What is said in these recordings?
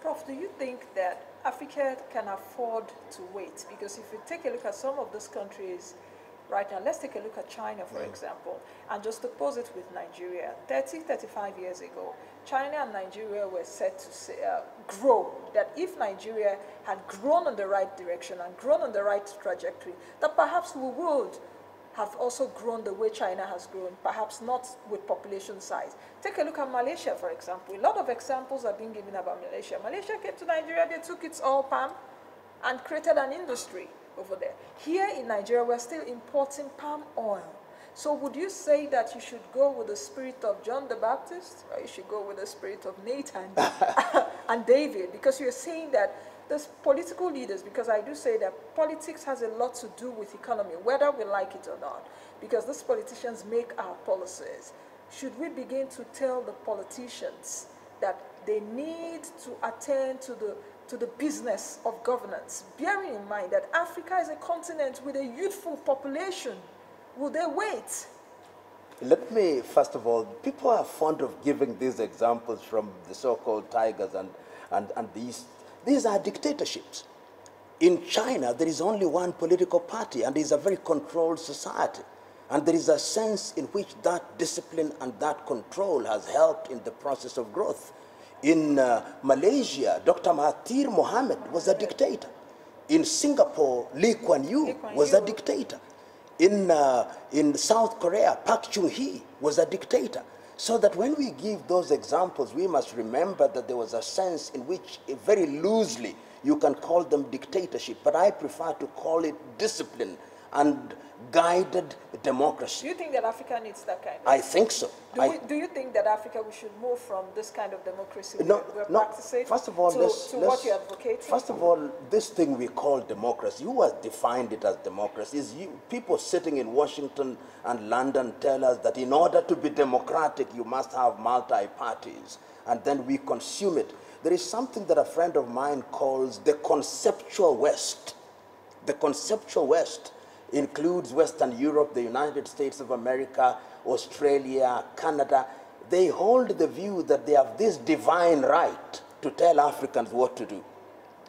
Prof, do you think that Africa can afford to wait? Because if you take a look at some of those countries right now, let's take a look at China, for example, and just to pose it with Nigeria. 35 years ago, China and Nigeria were set to grow. That if Nigeria had grown in the right direction and grown on the right trajectory, that perhaps we would have also grown the way China has grown, perhaps not with population size. Take a look at Malaysia, for example. A lot of examples are being given about Malaysia. Malaysia came to Nigeria, they took its oil palm and created an industry over there. Here in Nigeria, we're still importing palm oil. So would you say that you should go with the spirit of John the Baptist, or you should go with the spirit of Nathan and David? Because you're saying that there's political leaders, because I do say that politics has a lot to do with economy, whether we like it or not, because these politicians make our policies. Should we begin to tell the politicians that they need to attend to the business of governance, bearing in mind that Africa is a continent with a youthful population? Will they wait? Let me, first of all, people are fond of giving these examples from the so-called tigers and these are dictatorships. In China, there is only one political party, and it is a very controlled society. And there is a sense in which that discipline and that control has helped in the process of growth. In Malaysia, Dr. Mahathir Mohamad was a dictator. In Singapore, Lee Kuan Yew was a dictator. In South Korea, Park Chung-hee was a dictator. So that when we give those examples, we must remember that there was a sense in which, very loosely, you can call them dictatorship, but I prefer to call it discipline and guided democracy. Do you think that Africa needs that kind of? I think so. Do you think that Africa, we should move from this kind of democracy we're practicing first of all, to what you're advocating? First of all, this thing we call democracy, who has defined it as democracy? Is you, people sitting in Washington and London tell us that in order to be democratic, you must have multi-parties, and then we consume it. There is something that a friend of mine calls the conceptual West. The conceptual West includes Western Europe, the United States of America, Australia, Canada. They hold the view that they have this divine right to tell Africans what to do.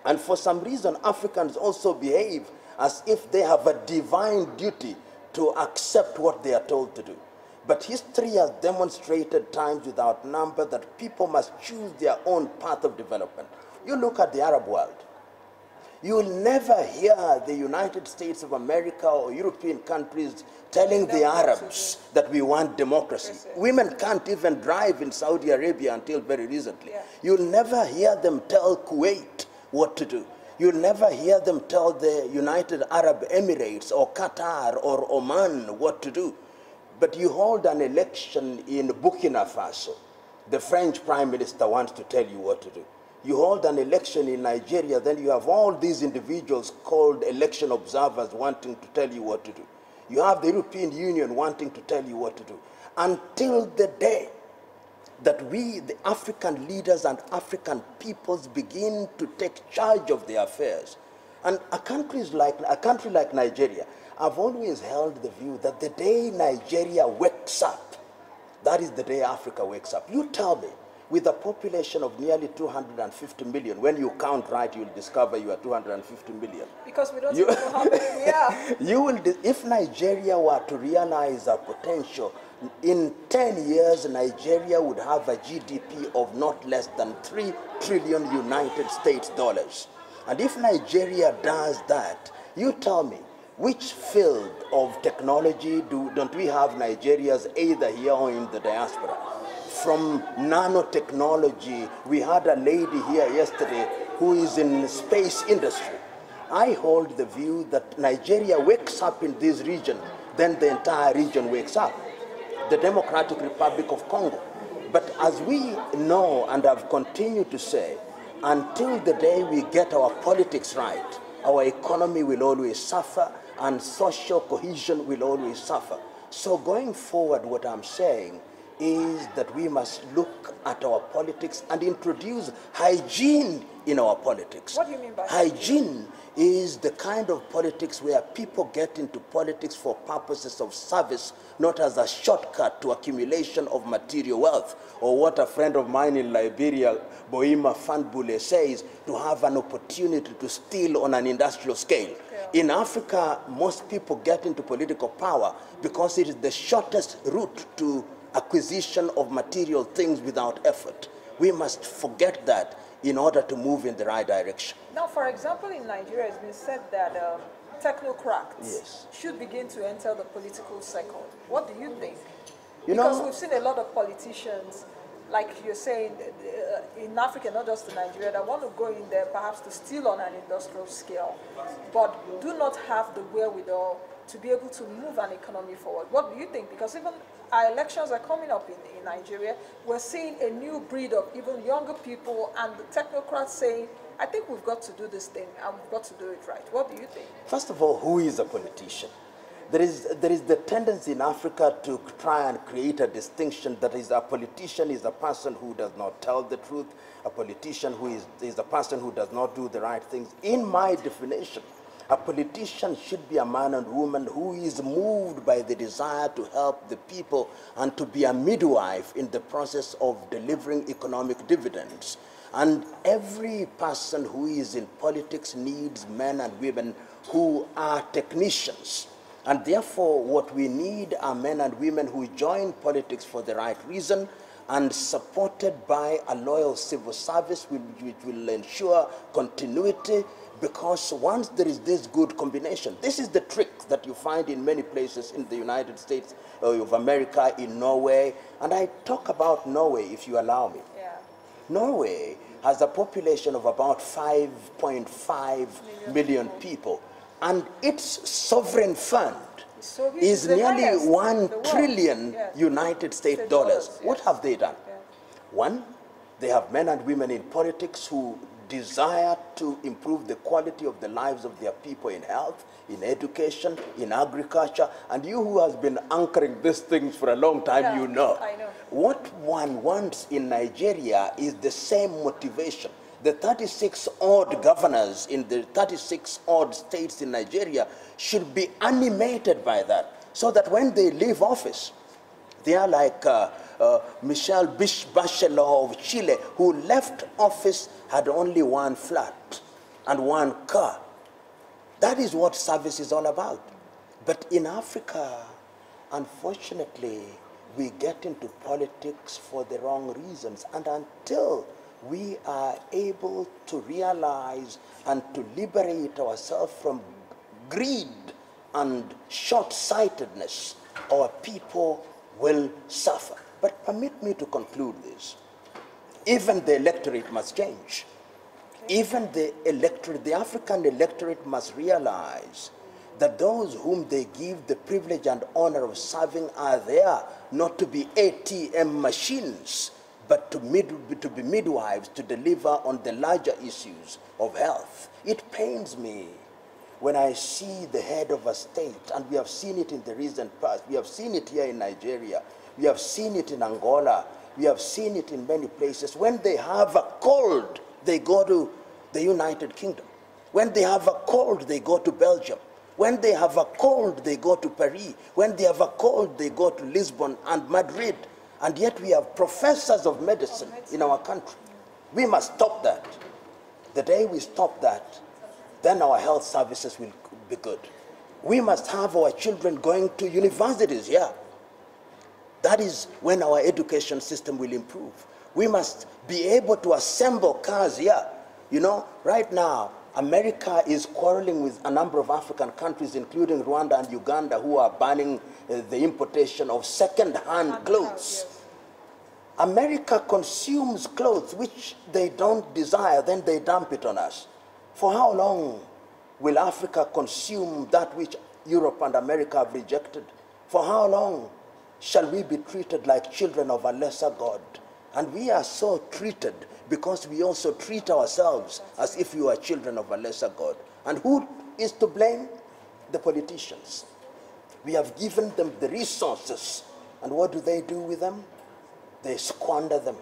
And for some reason, Africans also behave as if they have a divine duty to accept what they are told to do. But history has demonstrated times without number that people must choose their own path of development. You look at the Arab world. You will never hear the United States of America or European countries telling the Arabs that we want democracy. Women can't even drive in Saudi Arabia until very recently. You'll never hear them tell Kuwait what to do. You'll never hear them tell the United Arab Emirates or Qatar or Oman what to do. But you hold an election in Burkina Faso. The French Prime Minister wants to tell you what to do. You hold an election in Nigeria, then you have all these individuals called election observers wanting to tell you what to do. You have the European Union wanting to tell you what to do. Until the day that we, the African leaders and African peoples, begin to take charge of their affairs. And a country like Nigeria, I've always held the view that the day Nigeria wakes up, that is the day Africa wakes up. You tell me, with a population of nearly 250 million, when you count right, you'll discover you are 250 million. Because we don't know how many we are. If Nigeria were to realize our potential, in 10 years, Nigeria would have a GDP of not less than 3 trillion United States dollars. And if Nigeria does that, you tell me, which field of technology don't we have Nigerians either here or in the diaspora? From nanotechnology, we had a lady here yesterday who is in the space industry. I hold the view that Nigeria wakes up in this region, then the entire region wakes up. The Democratic Republic of Congo. But as we know and have continued to say, until the day we get our politics right, our economy will always suffer and social cohesion will always suffer. So going forward, what I'm saying, is that we must look at our politics and introduce hygiene in our politics. What do you mean by hygiene? Is the kind of politics where people get into politics for purposes of service, not as a shortcut to accumulation of material wealth, or what a friend of mine in Liberia, Boima Fanbule, says, to have an opportunity to steal on an industrial scale. Yeah. In Africa, most people get into political power because it is the shortest route to acquisition of material things without effort. We must forget that in order to move in the right direction. Now, for example, in Nigeria, it's been said that technocrats should begin to enter the political circle. What do you think? Because we've seen a lot of politicians, like you're saying, in Africa, not just in Nigeria, that want to go in there perhaps to steal on an industrial scale, but do not have the wherewithal to be able to move an economy forward. What do you think? Because even our elections are coming up in Nigeria. We're seeing a new breed of even younger people and the technocrats saying, I think we've got to do this thing and we've got to do it right. What do you think? First of all, who is a politician? There is the tendency in Africa to try and create a distinction that is a politician is a person who does not tell the truth, a politician who is a person who does not do the right things. In my definition, a politician should be a man and woman who is moved by the desire to help the people and to be a midwife in the process of delivering economic dividends. And every person who is in politics needs men and women who are technicians. And therefore, what we need are men and women who join politics for the right reason and supported by a loyal civil service which will ensure continuity. Because once there is this good combination, this is the trick that you find in many places in the United States of America, in Norway. And I talk about Norway, if you allow me. Yeah. Norway has a population of about 5.5 million people. And its sovereign fund is nearly 1 trillion United States dollars. Yes. What have they done? Yeah. One, they have men and women in politics who desire to improve the quality of the lives of their people in health, in education, in agriculture. And you who has been anchoring these things for a long time, you know. I know. What one wants in Nigeria is the same motivation. The 36-odd governors in the 36-odd states in Nigeria should be animated by that, so that when they leave office, they are like Michelle Bachelet of Chile, who left office, had only one flat and one car. That is what service is all about. But in Africa, unfortunately, we get into politics for the wrong reasons. And until we are able to realize and to liberate ourselves from greed and short-sightedness, our people will suffer. But permit me to conclude this. Even the electorate must change. Even the electorate, the African electorate must realize that those whom they give the privilege and honor of serving are there not to be ATM machines, but to be midwives to deliver on the larger issues of health. It pains me when I see the head of a state, and we have seen it in the recent past. We have seen it here in Nigeria. We have seen it in Angola. We have seen it in many places. When they have a cold, they go to the United Kingdom. When they have a cold, they go to Belgium. When they have a cold, they go to Paris. When they have a cold, they go to Lisbon and Madrid. And yet we have professors of medicine in our country. We must stop that. The day we stop that, then our health services will be good. We must have our children going to universities, That is when our education system will improve. We must be able to assemble cars here. You know, right now, America is quarreling with a number of African countries, including Rwanda and Uganda, who are banning the importation of second-hand clothes. Yes. America consumes clothes which they don't desire, then they dump it on us. For how long will Africa consume that which Europe and America have rejected? For how long shall we be treated like children of a lesser God? And we are so treated because we also treat ourselves as if we were children of a lesser God. And who is to blame? The politicians. We have given them the resources. And what do they do with them? They squander them.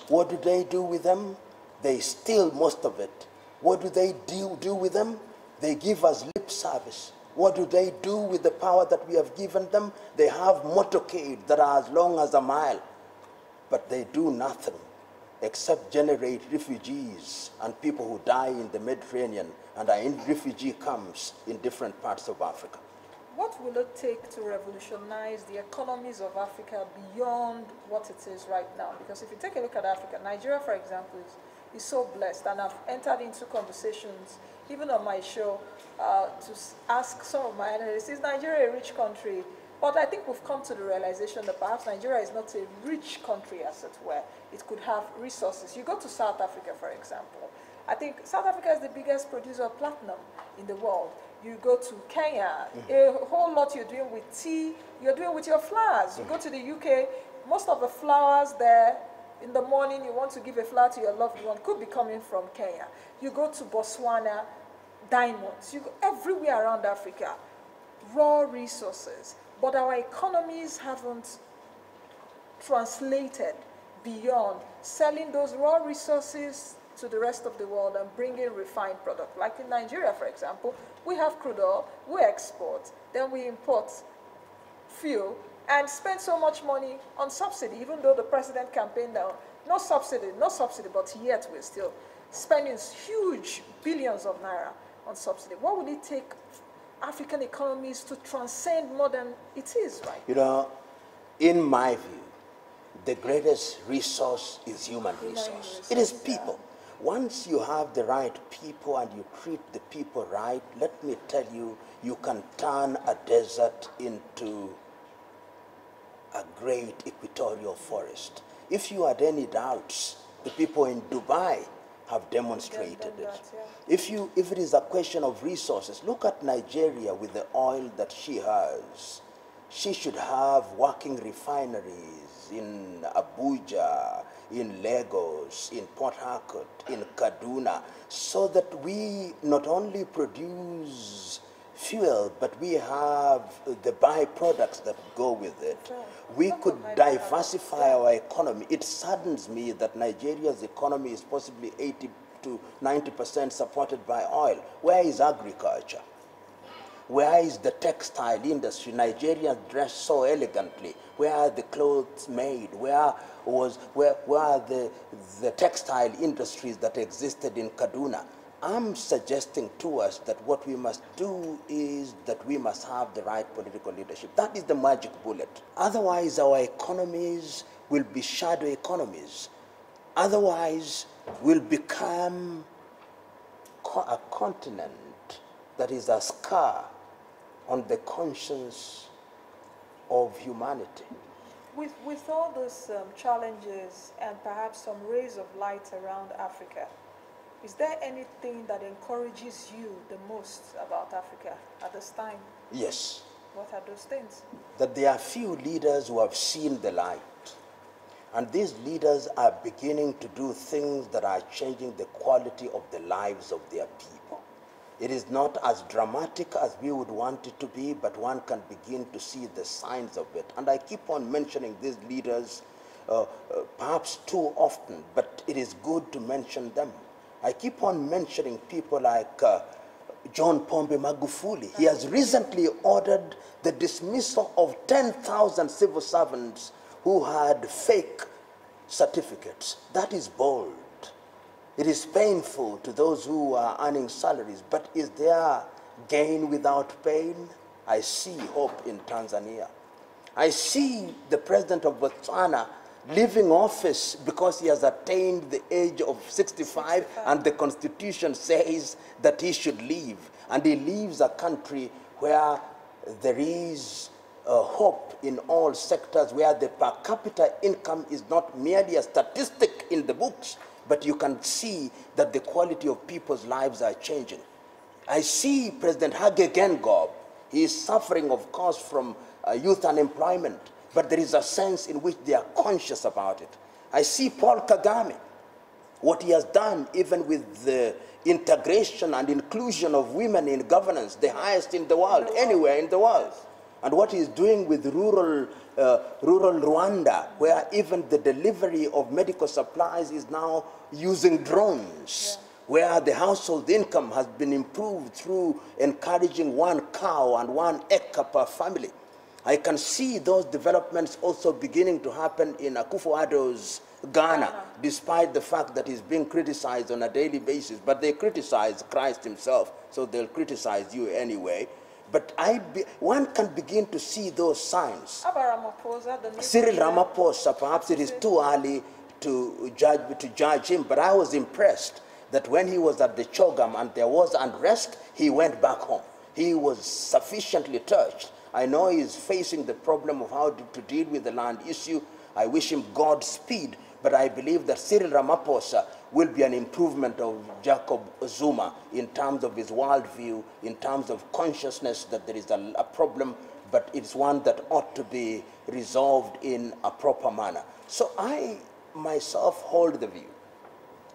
What do they do with them? They steal most of it. What do they do with them? They give us lip service. What do they do with the power that we have given them? They have motorcades that are as long as a mile, but they do nothing except generate refugees and people who die in the Mediterranean and are in refugee camps in different parts of Africa. What will it take to revolutionize the economies of Africa beyond what it is right now? Because if you take a look at Africa, Nigeria, for example, is so blessed, and I've entered into conversations, even on my show, to ask some of my analysts, is Nigeria a rich country? But I think we've come to the realization that perhaps Nigeria is not a rich country, as it were. It could have resources. You go to South Africa, for example. I think South Africa is the biggest producer of platinum in the world. You go to Kenya, a whole lot you're doing with tea, you're doing with your flowers. You go to the UK, most of the flowers there, in the morning you want to give a flower to your loved one, could be coming from Kenya. You go to Botswana, diamonds. You go everywhere around Africa, raw resources. But our economies haven't translated beyond selling those raw resources to the rest of the world and bringing refined product. Like in Nigeria, for example, we have crude oil, we export, then we import fuel and spend so much money on subsidy, even though the president campaigned down, no subsidy, but yet we're still spending huge billions of naira on subsidy. What will it take African economies to transcend more than it is right now? You know, in my view, the greatest resource is human resource. It is people. Once you have the right people and you treat the people right, let me tell you, you can turn a desert into a great equatorial forest. If you had any doubts, the people in Dubai have demonstrated it. If it is a question of resources, look at Nigeria with the oil that she has. She should have working refineries in Abuja, in Lagos, in Port Harcourt, in Kaduna, so that we not only produce fuel, but we have the byproducts that go with it. Sure. We could diversify our economy. It saddens me that Nigeria's economy is possibly 80 to 90% supported by oil. Where is agriculture? Where is the textile industry? Nigerians dress so elegantly. Where are the clothes made? Where are the textile industries that existed in Kaduna? I'm suggesting to us that what we must do is that we must have the right political leadership. That is the magic bullet. Otherwise, our economies will be shadow economies. Otherwise, we'll become a continent that is a scar on the conscience of humanity. With all those challenges and perhaps some rays of light around Africa, is there anything that encourages you the most about Africa at this time? Yes. What are those things? That there are few leaders who have seen the light. And these leaders are beginning to do things that are changing the quality of the lives of their people. It is not as dramatic as we would want it to be, but one can begin to see the signs of it. And I keep on mentioning these leaders perhaps too often, but it is good to mention them. I keep on mentioning people like John Pombe Magufuli. He has recently ordered the dismissal of 10,000 civil servants who had fake certificates. That is bold. It is painful to those who are earning salaries, but is there gain without pain? I see hope in Tanzania. I see the president of Botswana leaving office because he has attained the age of 65 and the constitution says that he should leave. And he leaves a country where there is hope in all sectors, where the per capita income is not merely a statistic in the books, but you can see that the quality of people's lives are changing. I see President Hage Geingob. He is suffering, of course, from youth unemployment, but there is a sense in which they are conscious about it. I see Paul Kagame, what he has done even with the integration and inclusion of women in governance, the highest in the world, anywhere in the world. And what he's doing with rural Rwanda, where even the delivery of medical supplies is now using drones, where the household income has been improved through encouraging 1 cow and 1 acre per family. I can see those developments also beginning to happen in Akufo-Addo's Ghana, despite the fact that he's being criticized on a daily basis. But they criticize Christ himself, so they'll criticize you anyway. But one can begin to see those signs. Cyril Ramaphosa, perhaps it is too early to judge him, but I was impressed that when he was at the Chogam and there was unrest, he went back home. He was sufficiently touched. I know he's facing the problem of how to deal with the land issue. I wish him Godspeed, but I believe that Cyril Ramaphosa will be an improvement of Jacob Zuma in terms of his worldview, in terms of consciousness that there is a problem, but it's one that ought to be resolved in a proper manner. So I myself hold the view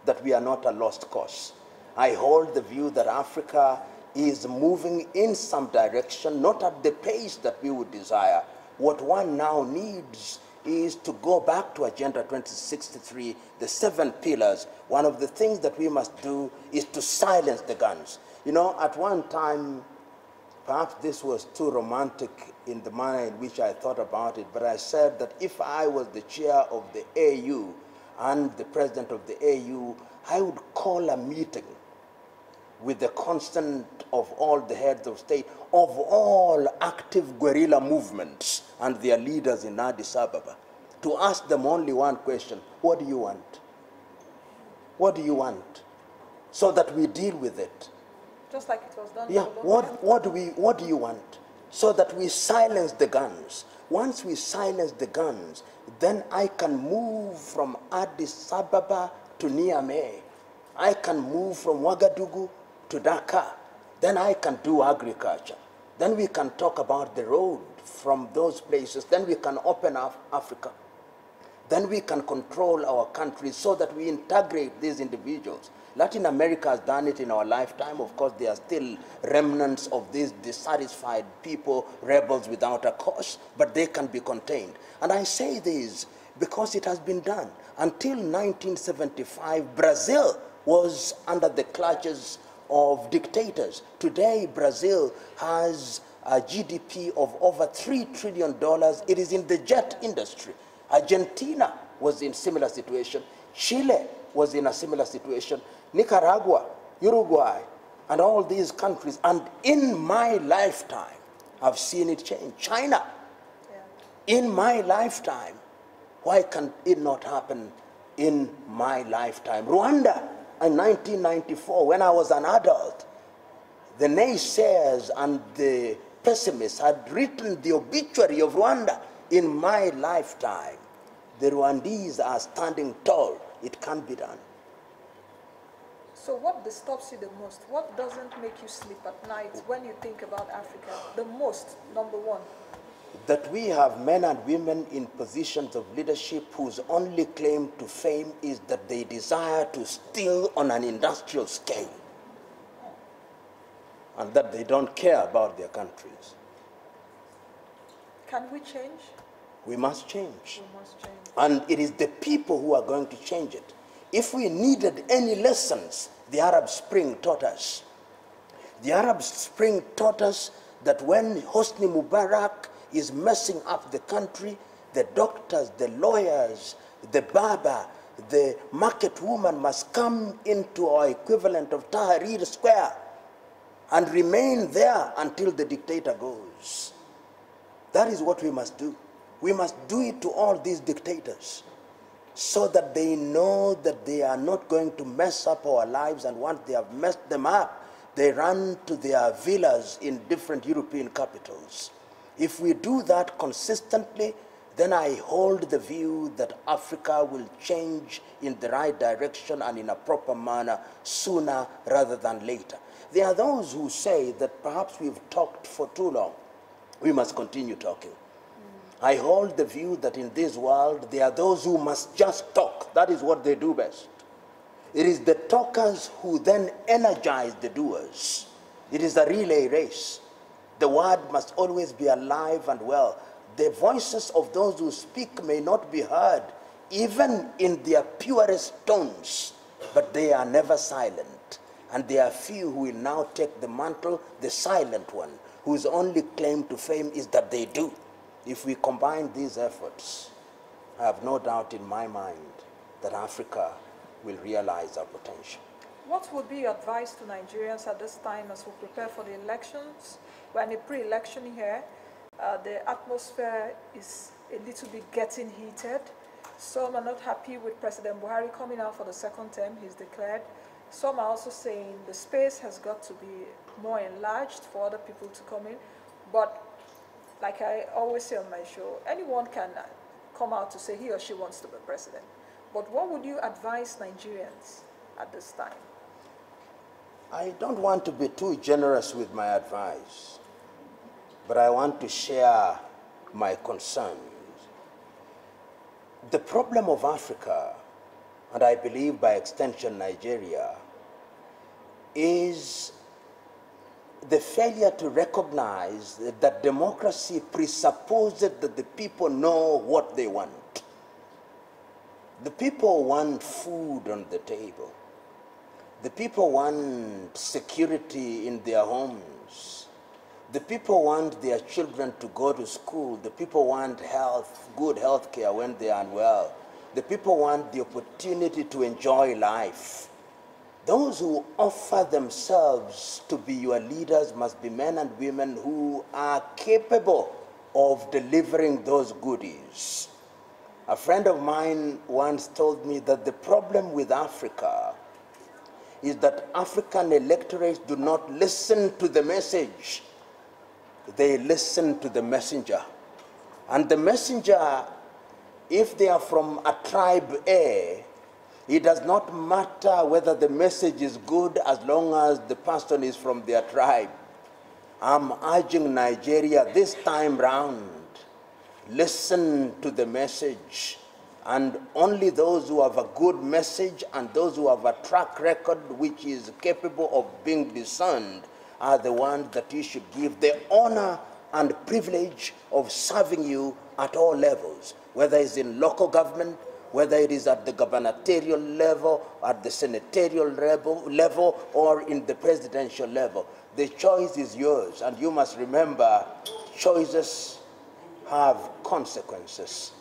that we are not a lost cause. I hold the view that Africa is moving in some direction, not at the pace that we would desire. What one now needs is to go back to Agenda 2063, the 7 pillars. One of the things that we must do is to silence the guns. You know, at one time, perhaps this was too romantic in the manner in which I thought about it, but I said that if I was the chair of the AU and the president of the AU, I would call a meeting with the consent of all the heads of state, of all active guerrilla movements and their leaders in Addis Ababa, to ask them only one question: what do you want? What do you want? So that we deal with it. Just like it was done. Yeah, what do you want? So that we silence the guns. Once we silence the guns, then I can move from Addis Ababa to Niamey. I can move from Ouagadougou to Dakar. Then I can do agriculture. Then we can talk about the road from those places. Then we can open up Africa. Then we can control our countries so that we integrate these individuals. Latin America has done it in our lifetime. Of course, there are still remnants of these dissatisfied people, rebels without a cause, but they can be contained. And I say this because it has been done. Until 1975, Brazil was under the clutches of dictators. Today, Brazil has a GDP of over $3 trillion. It is in the jet industry. Argentina was in a similar situation. Chile was in a similar situation. Nicaragua, Uruguay, and all these countries. And in my lifetime, I've seen it change. China, in my lifetime. Why can it not happen in my lifetime? Rwanda, in 1994, when I was an adult, the naysayers and the pessimists had written the obituary of Rwanda. In my lifetime, the Rwandese are standing tall. It can be done. So what disturbs you the most? What doesn't make you sleep at night when you think about Africa? The most, number one. That we have men and women in positions of leadership whose only claim to fame is that they desire to steal on an industrial scale, and that they don't care about their countries. Can we change? We must change. We must change. And it is the people who are going to change it. If we needed any lessons, the Arab Spring taught us. The Arab Spring taught us that when Hosni Mubarak is messing up the country, the doctors, the lawyers, the barber, the market woman must come into our equivalent of Tahrir Square and remain there until the dictator goes. That is what we must do. We must do it to all these dictators so that they know that they are not going to mess up our lives, and once they have messed them up, they run to their villas in different European capitals. If we do that consistently, then I hold the view that Africa will change in the right direction and in a proper manner sooner rather than later. There are those who say that perhaps we've talked for too long. We must continue talking. I hold the view that in this world, there are those who must just talk. That is what they do best. It is the talkers who then energize the doers. It is a relay race. The word must always be alive and well. The voices of those who speak may not be heard, even in their purest tones, but they are never silent. And there are few who will now take the mantle, the silent one, whose only claim to fame is that they do. If we combine these efforts, I have no doubt in my mind that Africa will realize our potential. What would be your advice to Nigerians at this time as we prepare for the elections? We're in a pre-election here. The atmosphere is a little bit getting heated. Some are not happy with President Buhari coming out for the second term, he's declared. Some are also saying the space has got to be more enlarged for other people to come in. But like I always say on my show, anyone can come out to say he or she wants to be president. But what would you advise Nigerians at this time? I don't want to be too generous with my advice, but I want to share my concerns. The problem of Africa, and I believe by extension Nigeria, is the failure to recognize that democracy presupposes that the people know what they want. The people want food on the table. The people want security in their homes. The people want their children to go to school. The people want health, good health care when they are unwell. The people want the opportunity to enjoy life. Those who offer themselves to be your leaders must be men and women who are capable of delivering those goodies. A friend of mine once told me that the problem with Africa is that African electorates do not listen to the message. They listen to the messenger. And the messenger, if they are from a tribe A, it does not matter whether the message is good as long as the person is from their tribe. I'm urging Nigeria this time round, listen to the message. And only those who have a good message and those who have a track record which is capable of being discerned are the ones that you should give the honor and privilege of serving you at all levels, whether it's in local government, whether it is at the gubernatorial level, at the senatorial level, or in the presidential level. The choice is yours, and you must remember, choices have consequences.